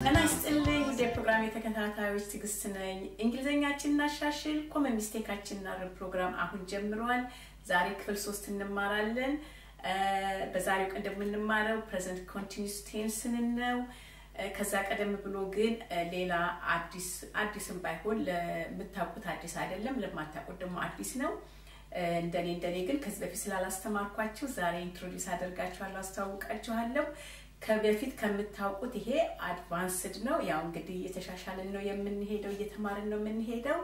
أنا استلي ودي برنامج تكنتها ويستقصني إنجليزية كنا شاشل كم مستيكا كنا البرنامج أهون جمروان زاري كفل صوت النمارلن بزاريك قدم النمارو present continuous tense إنه كذا قدم بلوجين ليلا عديس بايهون لمتابعة عديس عدلهم لما تقدموا عديسنا እንደኔ ግን ከዚህ በፊት ስላላስተማርኳችሁ ዛሬ ኢንትሮዲዩስ አደርጋችኋለሁ አስተዋውቃችኋለሁ ከበፊት ከምታውቁት ይሄ አድቫንስድ ነው ያው እንግዲህ የተሻሻለን ነው የምንሄደው እየተማርን ነው የምንሄደው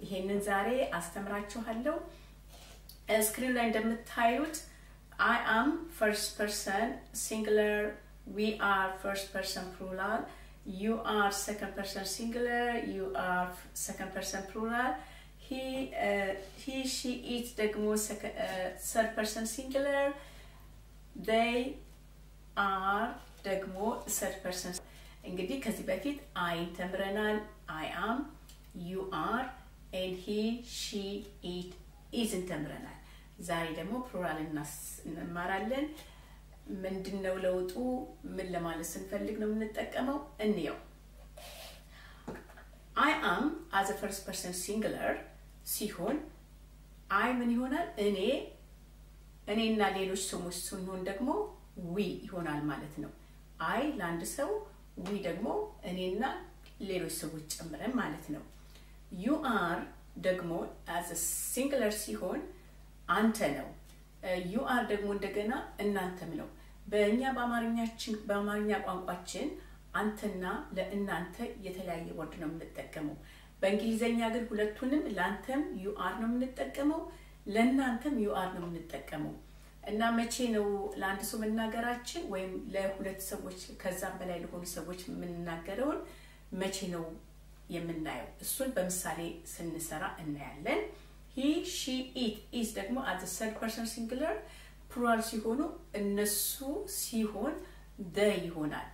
ይሄንን ዛሬ አስተምራችኋለሁ ስክሪን ላይ እንደምታዩት I am first person singular we are first person plural you are second person singular you are second person plural he she it ደግሞ third person singular they are ደግሞ third person እንግዲህ ከዚህ በፊት I ተምረናል I am you are and he she it is ተምረናል ዛሬ ደግሞ plural እንማራለን ምንድነው ለውጡ ምን ለማለት ስንፈልግ ነው የምንጠቀመው እንየው I am as a first person singular ሲሆን I ምን ይሆናል እኔና ሌሎች ሰዎች ስንሆን ደግሞ we ይሆናል ማለት ነው I ለአንድ ሰው we ደግሞ እኔና ሌሎች ሰዎች ጨምረን ማለት ነው you are ደግሞ as a singular ሲሆን አንተ ነው you are ደግሞ እንደገና እናንተም ነው በእኛ በአማርኛ ቋንቋችን አንተና ለእናንተ የተለያየ ወርድ ነው የምንጠቀመው በእንግሊዘኛ ግን ሁለቱንም ላንተም you are ነው የምንጠቀመው ለእናንተም you are ነው የምንጠቀመው እና መቼ ነው ለአንድ ሰው መናገራችን ወይም ለሁለት ሰዎች ከዛም በላይ ለሆኑ ሰዎች የምንናገረው መቼ ነው የምናየው እሱን በምሳሌ ስንሰራ እናያለን he she it is ደግሞ as a third person singular plural ሲሆኑ እነሱ ሲሆን they ይሆናል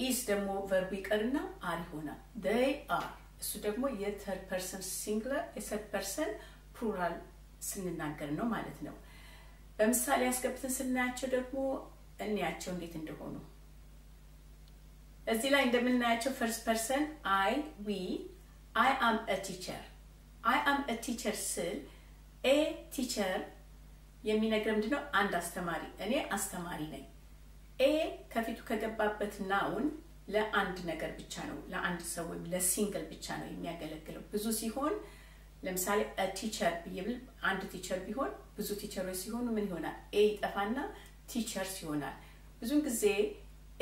is ደግሞ verb ይቀርና are ይሆናል they are እሱ ደግሞ የthird person singular third person plural ስንናገር ነው ማለት ነው በምሳሌ ያስገብተን ስናያቸው ደግሞ እንያቸው እንዴት እንደሆኑ እዚህ ላይ እንደምናያቸው first person I we I am a teacher I am a teacher ስል a teacher የሚነግረን ምንድነው አንድ አስተማሪ እኔ አስተማሪ ነኝ a ከፊቱ ከገባበት ናውን ለአንድ ነገር ብቻ ነው ለአንድ ሰው ወይም ለሲንግል ብቻ ነው የሚያገለግለው ብዙ ሲሆን ለምሳሌ a teacher ቢብል አንድ ቲቸር ቢሆን ብዙ ቲቸሮች ሲሆኑ ምን ይሆናል a ይጠፋና teachers ይሆናል ብዙን ጊዜ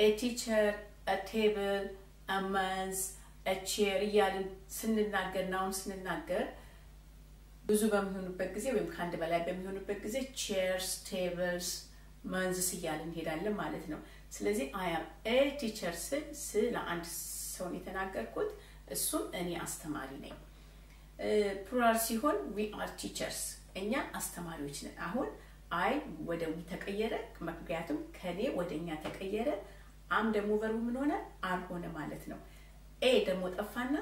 a teacher a table a man's a chair ያልን ስንናገር ናውን ስንናገር ብዙ በሚሆኑበት ጊዜ ወይም ካንድ በላይ በሚሆኑበት ጊዜ chairs tables man's ያልን ሄዳለን ማለት ነው ስለዚህ I am a teacher ስለ አንድ ሰው የተናገርኩት እሱም እኔ አስተማሪ ነኝ plural ሲሆን we are teachers እኛ አስተማሪዎች ነን አሁን I ወደ we ተቀየረ ምክንያቱም ከኔ ወደኛ ተቀየረ am ደግሞ verb ምን ሆነ are ሆነ ማለት ነው a ደግሞ ጠፋና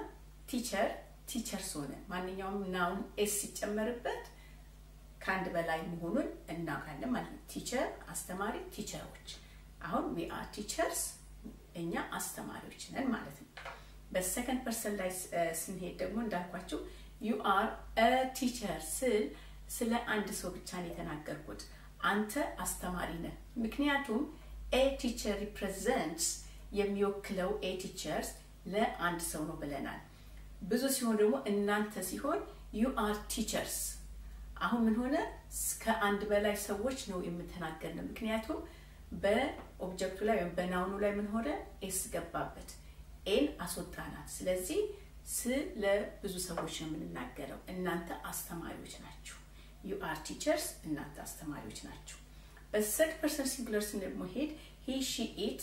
teachers ሆነ ማንኛውም noun s ሲጨመርበት ካንድ በላይ መሆኑን እናውቃለን ማለት ነው teacher አስተማሪ teacherዎች አሁን we are teachers እኛ አስተማሪዎች ነን ማለት ነው በሰከንድ ፐርሰን ላይ ስንሄድ ደግሞ እንዳልኳችሁ you are a teacher ስለ አንድ ሰው ብቻ ነው የተናገርኩት አንተ አስተማሪ ነህ ምክንያቱም a teacher represents የሚወክለው a teachers ለአንድ ሰው ነው ብለናል ብዙ ሲሆን ደግሞ እናንተ ሲሆን you are teachers አሁን ምን ሆነ ከአንድ በላይ ሰዎች ነው የምትናገረው ምክንያቱም በኦብጀክቱ ላይ ወይም በናውኑ ላይ ምን ሆነ ኤስ ገባበት ኤን አስወጣናት ስለዚህ ስለ ብዙ ሰዎች ነው የምንናገረው እናንተ አስተማሪዎች ናችሁ you are teachers እናንተ አስተማሪዎች ናችሁ በthird person singular ደግሞ ሄድ he she it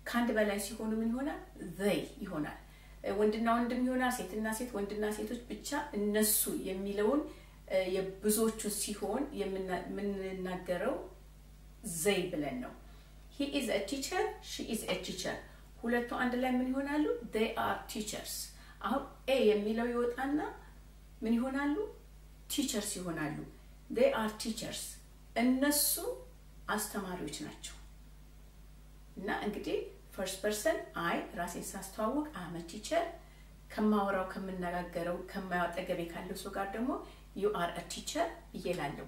ካንድ በላይ ሲሆኑ ምን ይሆናል they ይሆናል ወንድና ወንድም ይሆናል ሴትና ሴት ወንድና ሴቶች ብቻ እነሱ የሚለውን የብዙዎቹ ሲሆን የምንናገረው they ብለን ነው he is a teacher she is a teacher ሁለቱ አንድ ላይ ምን ይሆናሉ they are teachers አሁን a የሚለው ይወጣና ምን ይሆናሉ teachers ይሆናሉ they are teachers እነሱ አስተማሪዎች ናቸው እና እንግዲህ first person I ራሴን ሳስተዋውቅ I'm a teacher ከማወራው ከመነጋገረው ከማያጠገቤ ካለው ሰው ጋር ደግሞ you are a teacher ይላልው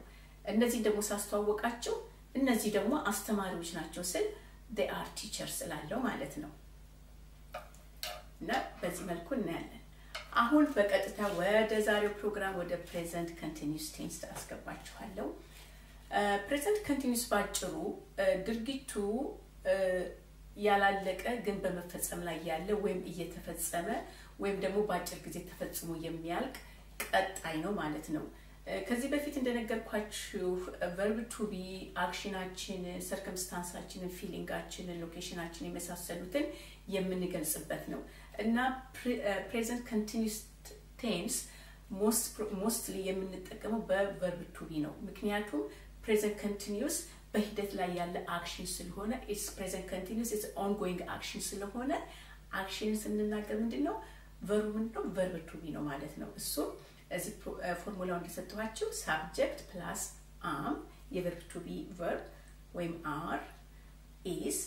እነዚህ ደግሞ ሳስተዋውቃቸው እነዚህ ደግሞ አስተማሪዎች ናቸው ስል they are teachers ስላለው ማለት ነው እና በዚህ መልኩ እናያለን አሁን በቀጥታ ወደ ዛሬው ፕሮግራም ወደ present continuous tense አስገባችኋለሁ present continuous ባጭሩ ድርጊቱ ያላለቀ ግን በመፈጸም ላይ ያለ ወይም እየተፈጸመ ወይም ደግሞ ባጭር ጊዜ ተፈጽሞ የሚያልቅ ቀጣይ ነው ማለት ነው ከዚህ በፊት እንደነገርኳችሁ verb to be actionaችን circumstanceaችን feelingአችን locationaችን የመሳሰሉትን የምንገልጽበት ነው እና present continuous tense mostly የምንጠቀመው በverb to be ነው ምክንያቱም present continuous በሂደት ላይ ያለ action ስለሆነ is present continuous is ongoing action ስለሆነ action ስንናገር ምንድነው verb to be ነው ማለት ነው እሱ እዚህ ፎርሙላው እንደሰጠኋችሁ subject plus am የverb to be verb ወይም are is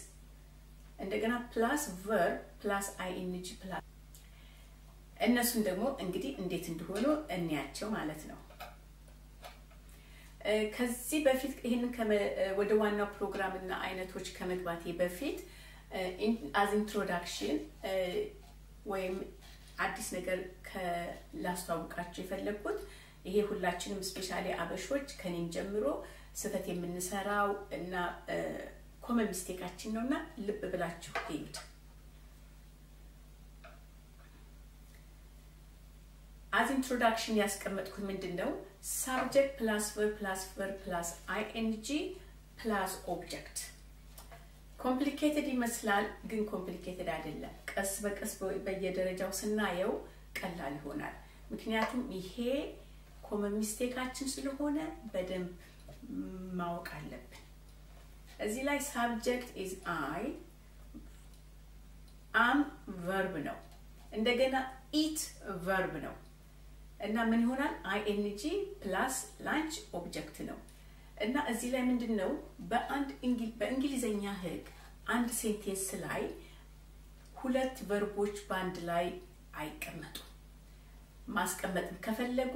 እንደገና plus verb plus ing plus እነሱን ደግሞ እንግዲህ እንዴት እንደሆነ እንያቸው ማለት ነው ከዚህ በፊት ይሄንን ወደ ዋናው ፕሮግራም እና አይነቶች ከመግባቴ በፊት as introduction ወይም አዲስ ነገር ከላስተዋውቃችሁ የፈለኩት ይሄ ሁላችንም ስፔሻሊ አበሾች ከኔም ጀምሮ ስህተት የምንሰራው እና ኮመን ሚስቴካችን ነውና ልብ ብላችሁ እዩት as introduction ያስቀመጥኩት ምንድነው subject plus verb plus ing plus object complicated ይመስላል ግን complicated አይደለም ቀስ በቀስ በየደረጃው ስናየው ቀላል ይሆናል ምክንያቱም ይሄ ኮመን ሚስቴካችን ስለሆነ በደንብ ማወቅ አለብን እዚህ ላይ subject is I am verb ነው እንደገና eat verb ነው እና ምን ይሆናል ing plus lunch object ነው እና እዚህ ላይ ምንድነው በእንግሊዘኛ ህግ አንድ ሴንቴንስ ላይ ሁለት ቨርቦች ባንድ ላይ አይቀመጡ ማስቀመጥ ከፈለጉ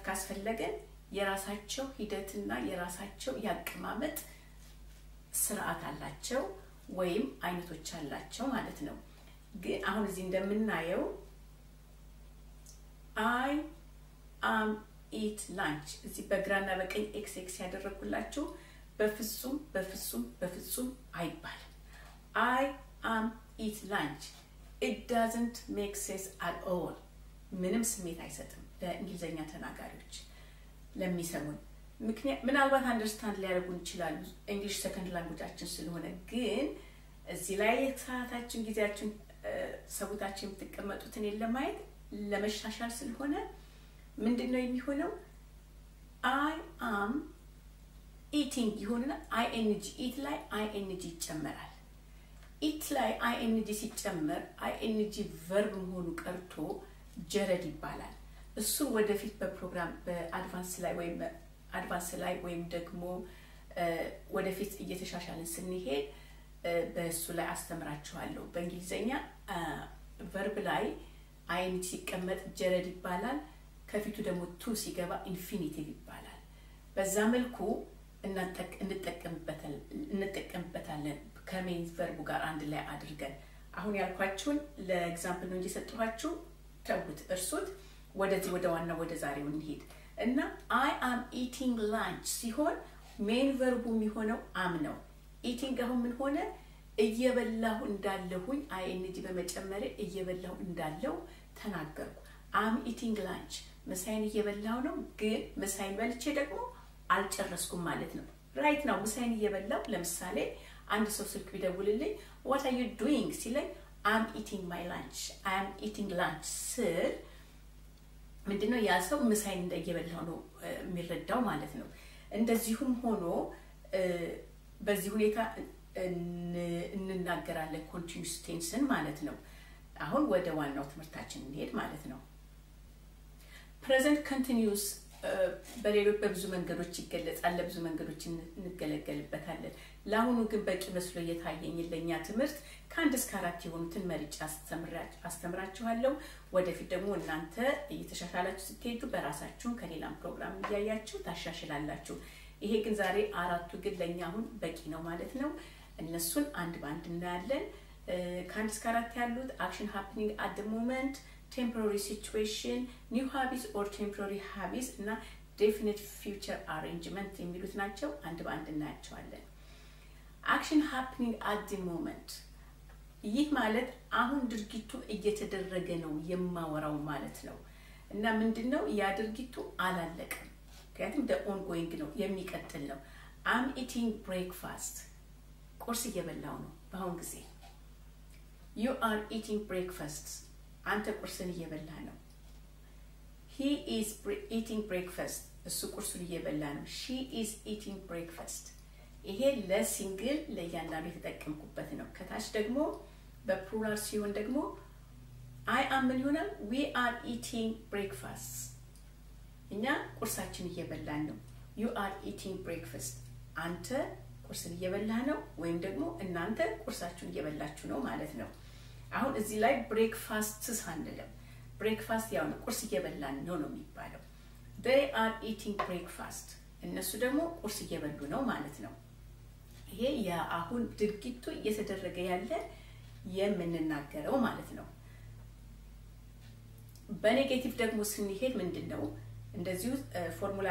ካስፈለገን የራሳቸው ሂደትና የራሳቸው ያቀማመጥ ስርዓት አላቸው ወይም አይነቶች አላቸው ማለት ነው ግን አሁን እዚህ እንደምናየው I am eat lunch እዚህ በግራና በቀኝ xx ያደረኩላችሁ በፍጹም አይባልም I am eat lunch it doesn't make sense at all ምንም ስሜት አይሰጥም ለእንግሊዘኛ ተናጋሪዎች ለሚሰሙን ምናልባት አንደርስታንድ ሊያደርጉን ይችላሉ እንግሊሽ ሰከንድ ላንጉጃችን ስለሆነ ግን እዚህ ላይ ሰዓታችን ጊዜያችን ሰውታችን የምትቀመጡትን ለማየት ለመሻሻል ስለሆነ ምንድነው የሚሆነው I am eating ይሆንና ing eat ላይ ing ይጨመራል eat ላይ ing ሲጨመር ing verb መሆኑ ቀርቶ ጀረድ ይባላል እሱ ወደፊት በፕሮግራም በአድቫንስ ላይ ወይም ደግሞ ወደፊት እየተሻሻለን ስንሄድ በእሱ ላይ አስተምራችኋለሁ በእንግሊዘኛ verb ላይ ing ሲቀመጥ ጀረድ ይባላል ከፊቱ ደግሞ to ሲገባ infinitive ይባላል በዛ መልኩ እንጠቀምበታለን ከሜን verb ጋር አንድ ላይ አድርገን አሁን ያልኳችሁን ለኤግዛምፕል ነው እንጂ ሰጥቷችሁ ተውት እርሱት ወደዚህ ወደ ዋና ወደ ዛሬው እንሄድ እና I am eating lunch ሲሆን ሜን verb የሚሆነው am ነው eating አሁን ምን ሆነ እየበላሁ እንዳለሁኝ ing በመጨመር እየበላሁ እንዳለው ተናገርኩ am eating lunch ምሳዬን እየበላሁ ነው ግን ምሳዬን በልቼ ደግሞ አልጨረስኩም ማለት ነው right now ምሳዬን እየበላሁ ለምሳሌ አንድ ሰው ስልክ ቢደውልልኝ what are you doing ሲለኝ I'm eating my lunch I am eating lunch ስል ምንድነው ያ ሰው ምሳዬን እየበላሁ ነው የሚረዳው ማለት ነው እንደዚሁም ሆኖ በዚህ ሁኔታ እንናገራለን continuous tense ማለት ነው አሁን ወደ ዋናው ትምህርታችን እንሄድ ማለት ነው present continuous በሌሎች በብዙ መንገዶች ይገለጻል ለብዙ መንገዶች እንገለገልበታለን ለአሁኑ ግን በቂ መስሎ እየታየኝ ለኛ ትምህርት ከአንድ እስከ 4 የሆኑትን መርጫ አስተምራችኋለሁ ወደፊት ደግሞ እናንተ እየተሻሻላችሁ ስትሄዱ በራሳችሁ ከሌላም ፕሮግራም እያያችሁ ታሻሽላላችሁ ይሄ ግን ዛሬ አራቱ ግን ለኛ አሁን በቂ ነው ማለት ነው እነሱን አንድ ባንድ እናያለን ከአንድ እስከ 4 ያሉት action happening at the moment temporary situation new habits or temporary habits እና definite future arrangement የሚሉት ናቸው አንድ ባንድ እናያቸዋለን action happening at the moment ይህ ማለት አሁን ድርጊቱ እየተደረገ ነው የማወራው ማለት ነው እና ምንድነው ያ ድርጊቱ አላለቀም ምክንያቱም the ongoing ነው የሚቀጥል ነው I'm eating breakfast ቁርስ እየበላው ነው በአሁን ጊዜ you are eating breakfast አንተ ቁርስን እየበላ ነው he is eating breakfast እሱ ቁርሱን እየበላ ነው she is eating breakfast ይሄ ለሲንግል ለያንዳንዱ የተጠቀምኩበት ነው ከታች ደግሞ በፕሉራል ሲሆን ደግሞ I am ምን ይሆናል we are eating breakfast እኛ ቁርሳችን እየበላን ነው you are eating breakfast አንተ ቁርስን እየበላ ነው ወይም ደግሞ እናንተ ቁርሳችሁን እየበላችሁ ነው ማለት ነው አሁን እዚህ ላይ breakfast ሳንልም breakfast ያው ቁርስ እየበላን ነው የሚባለው they are eating breakfast እነሱ ደግሞ ቁርስ እየበሉ ነው ማለት ነው ይሄ ያ አሁን ድርጊቱ እየተደረገ ያለ የምንናገረው ማለት ነው በኔጌቲቭ ደግሞ ስንሄድ ምንድነው እንደዚሁ ፎርሙላ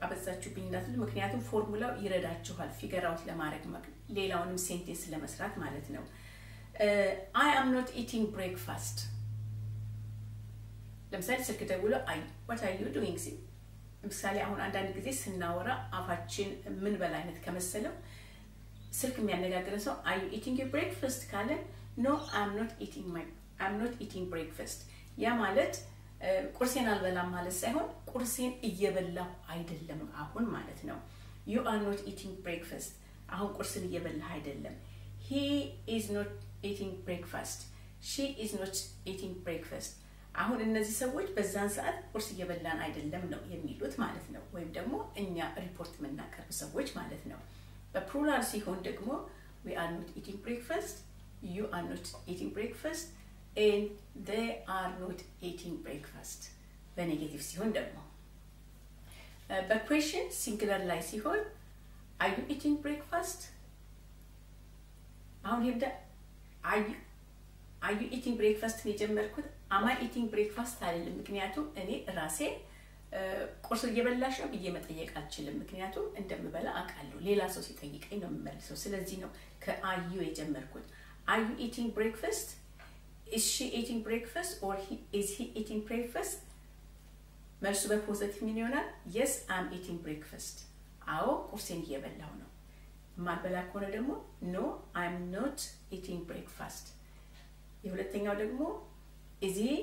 አበዛችሁብኝ እንዳትሉ ምክንያቱም ፎርሙላው ይረዳችኋል ፊገር አውት ለማድረግ ሌላውንም ሴንቴንስ ለመስራት ማለት ነው I am not eating breakfast ለምሳሌ ስልክ ደውሎ what are you doing ለምሳሌ አሁን አንዳንድ ጊዜ ስናወራ አፋችን ምን በላይነት ከመሰለው ስልክ የሚያነጋግረው ሰው are you eating your breakfast ካለ no I'm not eating breakfast ያ ማለት ቁርሴን አልበላም ማለት ሳይሆን ቁርሴን እየበላሁ አይደለም አሁን ማለት ነው you are not eating breakfast አሁን ቁርስን እየበላህ አይደለም he is not eating breakfast she is not eating breakfast አሁን እነዚህ ሰዎች በዛን ሰዓት ቁርስ እየበላን አይደለም ነው የሚሉት ማለት ነው ወይም ደግሞ እኛ ሪፖርት መናቀርብ ሰዎች ማለት ነው በፕሉራል ሲሆን ደግሞ we are not eating breakfast you are not eating breakfast and they are not eating breakfast በኔጌቲቭ ሲሆን ደግሞ በኩዌሽን ሲንጉላር ላይ ሲሆን are you eating breakfast አሁን ይብዳ are you eating breakfast የጀመርኩት am I eating breakfast አይደለም ምክንያቱም እኔ ራሴ ቁርስ እየበላሽ ነው ብዬ መጠየቅ አልችልም ምክንያቱም እንደምበላ አቃለሁ ሌላ ሰው ሲጠይቀኝ ነው የምመልሰው ስለዚህ ነው ከአዩ የጀመርኩት are you eating breakfast is she eating breakfast or is he eating breakfast መልሱ በፖዚቲቭ ምን ይሆናል yes I'm eating breakfast አዎ ቁርሴን እየበላሁ ነው ማልበላ ከሆነ ደግሞ no I'm not eating breakfast የሁለተኛው ደግሞ is he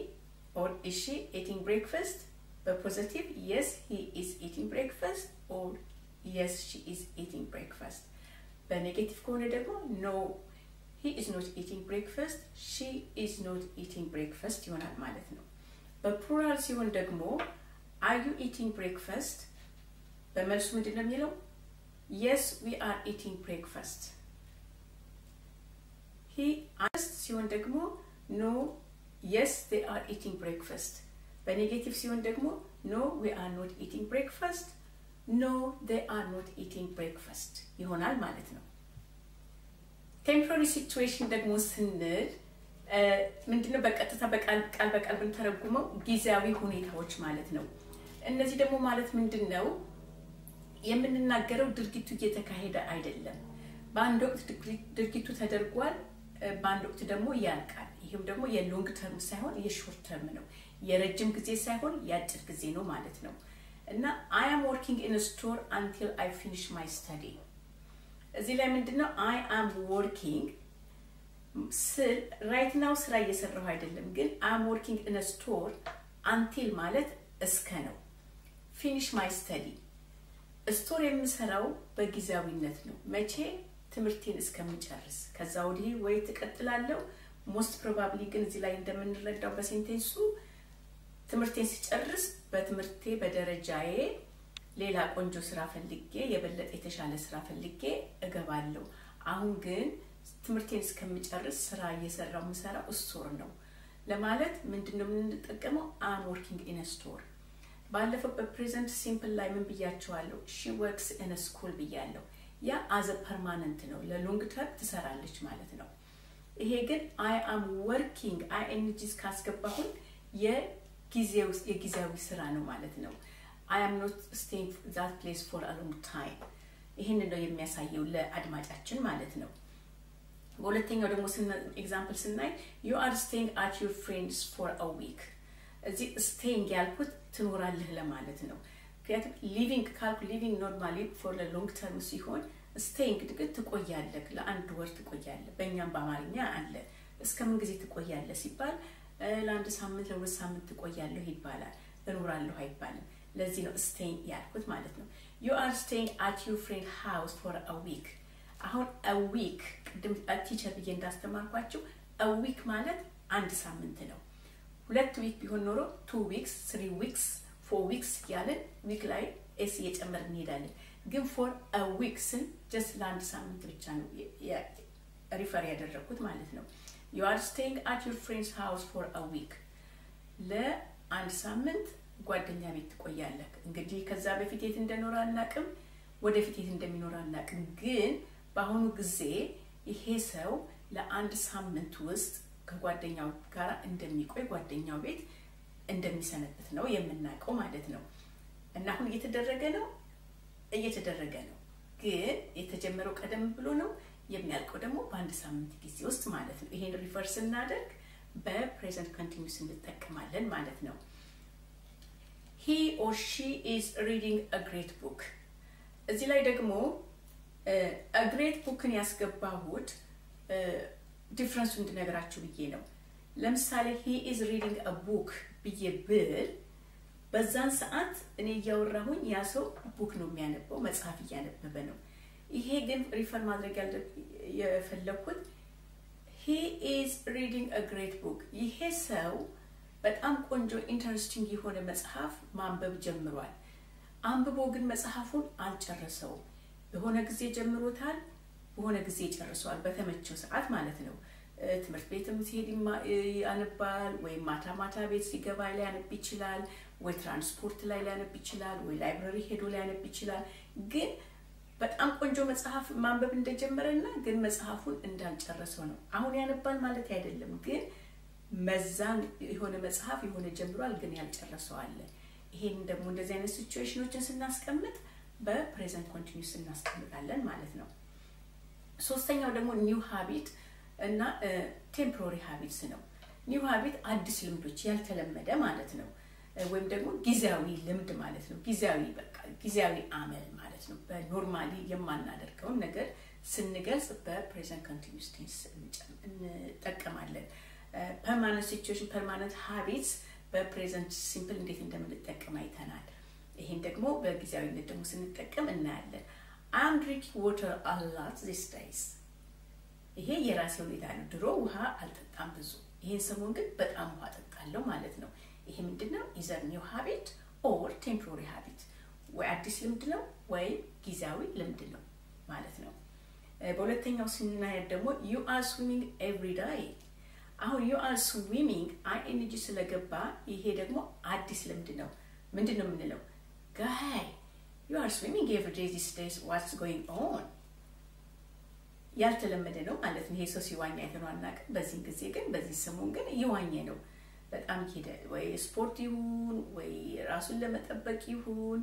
or is she eating breakfast በፖዚቲቭ yes he is eating breakfast or yes she is eating breakfast በኔጌቲቭ ከሆነ ደግሞ no he is not eating breakfast she is not eating breakfast ይሆናል ማለት ነው በፕሉራል ሲሆን ደግሞ are you eating breakfast በመልሱ ምንድነው የሚለው yes we are eating breakfast he asked ሲሆን ደግሞ no yes they are eating breakfast በኔጌቲቭ ሲሆን ደግሞ no we are not eating breakfast no they are not eating breakfast ይሆናል ማለት ነው temporary situation ደግሞ ስንል ምንድነው በቀጥታ በቃል ብንተረጉመው ጊዜያዊ ሁኔታዎች ማለት ነው እነዚህ ደግሞ ማለት ምንድነው የምንናገረው ድርጊቱ እየተካሄደ አይደለም በአንድ ወቅት ድርጊቱ ተደርጓል በአንድ ወቅት ደግሞ ያልቃል ይሄም ደግሞ የሎንግ ተርም ሳይሆን የሾርት ተርም ነው የረጅም ጊዜ ሳይሆን የአጭር ጊዜ ነው ማለት ነው እና I am working in a store until I finish my study እዚህ ላይ ምንድነው I am working right now ስራ እየሰራሁ አይደለም ግን I am working in a store until ማለት እስከ ነው finish my study ስቶር የምሰራው በጊዜያዊነት ነው መቼ ትምርቴን እስከምጨርስ ከዛ ወዲህ ወይ ተቀጥላለሁ most probably ግን እዚህ ላይ እንደምንረዳው በሴንቴንሱ ትምህርቴን ሲጨርስ በትምህርቴ በደረጃዬ ሌላ ቆንጆ ስራ ፈልጌ የበለጠ የተሻለ ስራ ፈልጌ እገባለሁ አሁን ግን ትምህርቴን እስከምጨርስ ስራ እየሰራው ምሰራው ስቶር ነው ለማለት ምንድነው የምንጠቀመው I'm working in a store ባለፈው በፕሬዘንት ሲምፕል ላይ ምን ብያቸዋለሁ she works in a school ብያለሁ ያ as a permanent ነው ለሎንግ ተርም ትሰራለች ማለት ነው ይሄ ግን I am working INGs ካስገባሁኝ የጊዜያዊ ስራ ነው ማለት ነው I am not staying that place for a long time ይሄን ነው የሚያሳየው ለአድማጫችን ማለት ነው በሁለተኛው ደግሞ ኤግዛምፕል ስናይ you are staying at your friends for a week እዚህ staying ያልኩት ትኖራለህ ለማለት ነው ምክንያቱም living ካልኩ living normally for a long term ሲሆን staying ግን ትቆያለህ ለአንድ ወር ትቆያለህ በእኛም በአማርኛ አለ እስከምን ጊዜ ትቆያለህ ሲባል ለአንድ ሳምንት ለሁለት ሳምንት ትቆያለህ ይባላል እኖራለሁ አይባልም ለዚህ ነው staying ያልኩት ማለት ነው you are staying at your friend house for a week አሁን a week ቅድም ቲቸር ብዬ እንዳስተማርኳችሁ a week ማለት አንድ ሳምንት ነው ሁለት ዊክ ቢሆን ኖሮ 2 weeks 3 weeks 4 weeks ያለን ዊክ ላይ ኤስ እየጨመርን እንሄዳለን ግን for a week ስን just ለአንድ ሳምንት ብቻ ነው ሪፈር ያደረኩት ማለት ነው you are staying at your friend's house for a week ለአንድ ሳምንት ጓደኛ ቤት ትቆያለህ እንግዲህ ከዛ በፊት የት እንደኖር አናቅም ወደፊት የት እንደሚኖር አናቅም ግን በአሁኑ ጊዜ ይሄ ሰው ለአንድ ሳምንት ውስጥ ከጓደኛው ጋር እንደሚቆይ ጓደኛው ቤት እንደሚሰነብት ነው የምናቀው ማለት ነው እና አሁን እየተደረገ ነው ግን የተጀመረው ቀደም ብሎ ነው የሚያልቀው ደግሞ በአንድ ሳምንት ጊዜ ውስጥ ማለት ነው ይሄን ሪቨርስ እናደርግ በፕሬዘንት ኮንቲኒዩስ እንጠቀማለን ማለት ነው He or she is reading a great book እዚህ ላይ ደግሞ a great bookን ያስገባሁት ዲፈረንሱ እንድነግራችሁ ብዬ ነው ለምሳሌ he is reading a book ብዬ ብል በዛን ሰዓት እኔ ያወራሁኝ ያ ሰው ቡክ ነው የሚያነበው መጽሐፍ እያነበበ ነው ይሄ ግን ሪፈር ማድረግ የፈለኩት he is reading a great book ይሄ ሰው በጣም ቆንጆ ኢንተረስቲንግ የሆነ መጽሐፍ ማንበብ ጀምሯል አንብቦ ግን መጽሐፉን አልጨረሰው በሆነ ጊዜ ጀምሮታል በሆነ ጊዜ ጨርሷል በተመቸው ሰዓት ማለት ነው ትምህርት ቤትም ሲሄድ ያነባል ወይ ማታ ቤት ሲገባ ላይ ያነብ ይችላል ወይ ትራንስፖርት ላይ ያነብ ይችላል ወይ ላይብረሪ ሄዶ ላይ ያነብ ይችላል ግን በጣም ቆንጆ መጽሐፍ ማንበብ እንደጀመረና ግን መጽሐፉን እንዳልጨረሰው ነው አሁን ያነባል ማለት አይደለም ግን መዛን የሆነ መጽሐፍ የሆነ ጀምሯል ግን ያልጨረሰው አለ ይሄን ደግሞ እንደዚህ አይነት ሲቹዌሽኖችን ስናስቀምጥ በፕሬዘንት ኮንቲኒዩስ እናስቀምጣለን ማለት ነው ሶስተኛው ደግሞ ኒው ሃቢት እና ቴምፖራሪ ሃቢትስ ነው ኒው ሃቢት አዲስ ልምዶች ያልተለመደ ማለት ነው ወይም ደግሞ ጊዜያዊ ልምድ ማለት ነው ጊዜያዊ አመል ማለት ነው በኖርማሊ የማናደርገው ነገር ስንገልጽ በፕሬዘንት ኮንቲኒዩስ ቴንስ እንጠቀማለን permanent situation permanent habits በፕሬዘንት ሲምፕል እንዴት እንደምንጠቀም አይተናል ይሄን ደግሞ በጊዜያዊነት ደግሞ ስንጠቀም እናያለን I'm drinking water a lot these days ይሄ የራሴ ሁኔታ ነው ድሮ ውሃ አልጠጣም ብዙ ይሄን ሰሞን ግን በጣም ውሃ ጠጣለሁ ማለት ነው ይሄ ምንድነው either new habit or temporary habit ወይ አዲስ ልምድ ነው ወይ ጊዜያዊ ልምድ ነው ማለት ነው በሁለተኛው ስናየው ደግሞ you are swimming every day አሁን you are swimming ing ስለገባ ይሄ ደግሞ አዲስ ልምድ ነው ምንድነው የምንለው guy you are swimming every day these days what's going on ያልተለመደ ነው ማለት ነው ይሄ ሰው ሲዋኝ አይተናናቅ በዚህ ጊዜ ግን በዚህ ሰሞን ግን ይዋኝ ነው በጣም ሄደ ወይ ስፖርት ይሁን ወይ ራሱን ለመጠበቅ ይሁን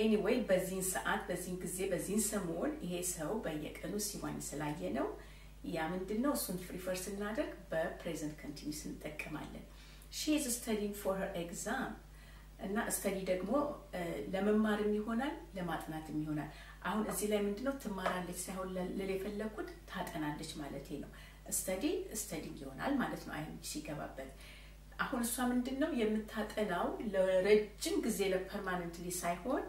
anyway በዚህ ሰዓት በዚህ ጊዜ በዚህ ሰሞን ይሄ ሰው በየቀኑ ሲዋኝ ስላየ ነው ያ ምንድነው እሱን ሪፈርስ እናደርግ በፕሬዘንት ኮንቲኒዩስ እንጠቀማለን she is studying for her exam እና ስተዲ ደግሞ ለመማርም ይሆናል ለማጥናትም ይሆናል አሁን እዚህ ላይ ምንድነው ትማራለች ሳይሆን ለለፈለኩት ታጠናለች ማለት ነው ስተዲ ይሆናል ማለት ነው አይን ሲገባበት አሁን እሷ ምንድነው የምታጠናው ለረጅም ጊዜ ለፐርማነንትሊ ሳይሆን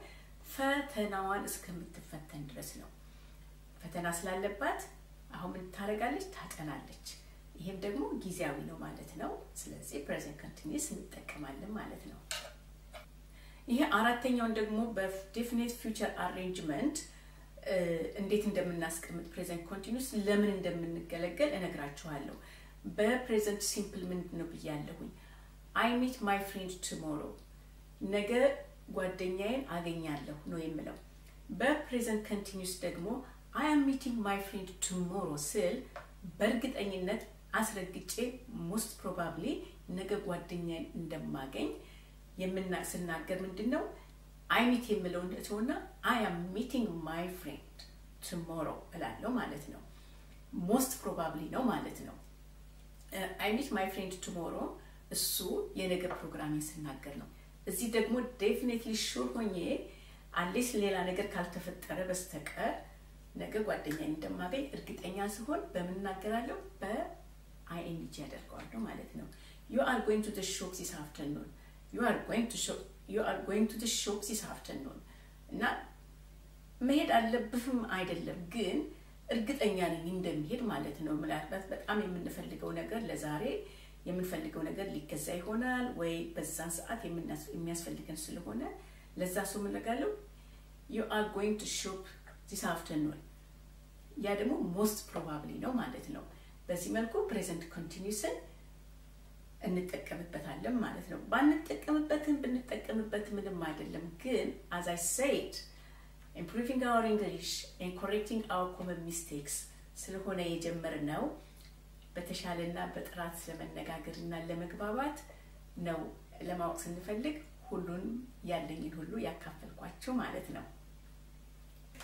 ፈተናዋን እስከምትፈተን ድረስ ነው ፈተና ስላለባት አሁን ምን ታረጋለች ታጠናለች ይሄም ደግሞ ጊዜያዊ ነው ማለት ነው ስለዚህ present continuous እንጠቀማለን ማለት ነው ይሄ አራተኛውን ደግሞ በdefinite future arrangement እንዴት እንደምናስቀምጥ present continuous ለምን እንደምንገለገል እነግራችኋለሁ በpresent simple ምንድነው ብያለሁኝ I meet my friend tomorrow ነገ ጓደኛዬን አገኛለሁ ነው የምለው በpresent continuous ደግሞ I am meeting my friend tomorrow ስል በእርግጠኝነት አስረግጬ most probably ነገ ጓደኛዬን እንደማገኝ የምናስናገር ምንድነው I meet የምለው እንደሆነ I am meeting my friend tomorrow እላለሁ ማለት ነው most probably ነው ማለት ነው I meet my friend tomorrow እሱ የነገ ፕሮግራም ይስናገር ነው እዚህ ደግሞ definitely sure ሆኜ unless ሌላ ነገር ካልተፈጠረ በስተቀር ነገ ጓደኛዬን እንደማገኝ እርግጠኛ ስሆን በመናገራለሁ በing ያደርጋለሁ ማለት ነው you are going to the shop this afternoon you are going to the shop this afternoon እና መሄድ አለብህም አይደለም ግን እርግጠኛ ነኝ እንደምሄድ ማለት ነው ምናልባት በጣም የምንፈልገው ነገር ለዛሬ የምንፈልገው ነገር ሊገዛ ይሆናል ወይ በዛን ሰዓት የሚያስፈልገን ስለሆነ ለዛ ሰው ምንለጋለው you are going to shop this afternoon ያ ደግሞ most probably ነው ማለት ነው በዚህ መልኩ present continuous እንጠቀምበታለን ማለት ነው ባንጠቀምበትም ብንጠቀምበት ምንም አይደለም ግን as I said improving our English and correcting our common mistakes ስለሆነ የጀመርነው በተሻለና በጥራት ለመነጋገርና ለመግባባት ነው ለማወቅ ስንፈልግ ሁሉን ያለኝን ሁሉ ያካፈልኳችሁ ማለት ነው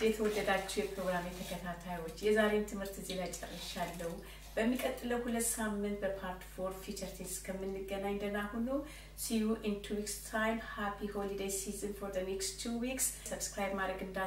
የተወደዳችሁ የፕሮግራም ተከታታዮች የዛሬን ትምህርት እዚህ ላይ ጨርሻለሁ በሚቀጥለው 2 ሳምንት በፓርት 4 feature test ከምንገናኝ ደህና ሁኑ see you in 2 weeks time happy holiday season for the next 2 weeks subscribe ማድረግ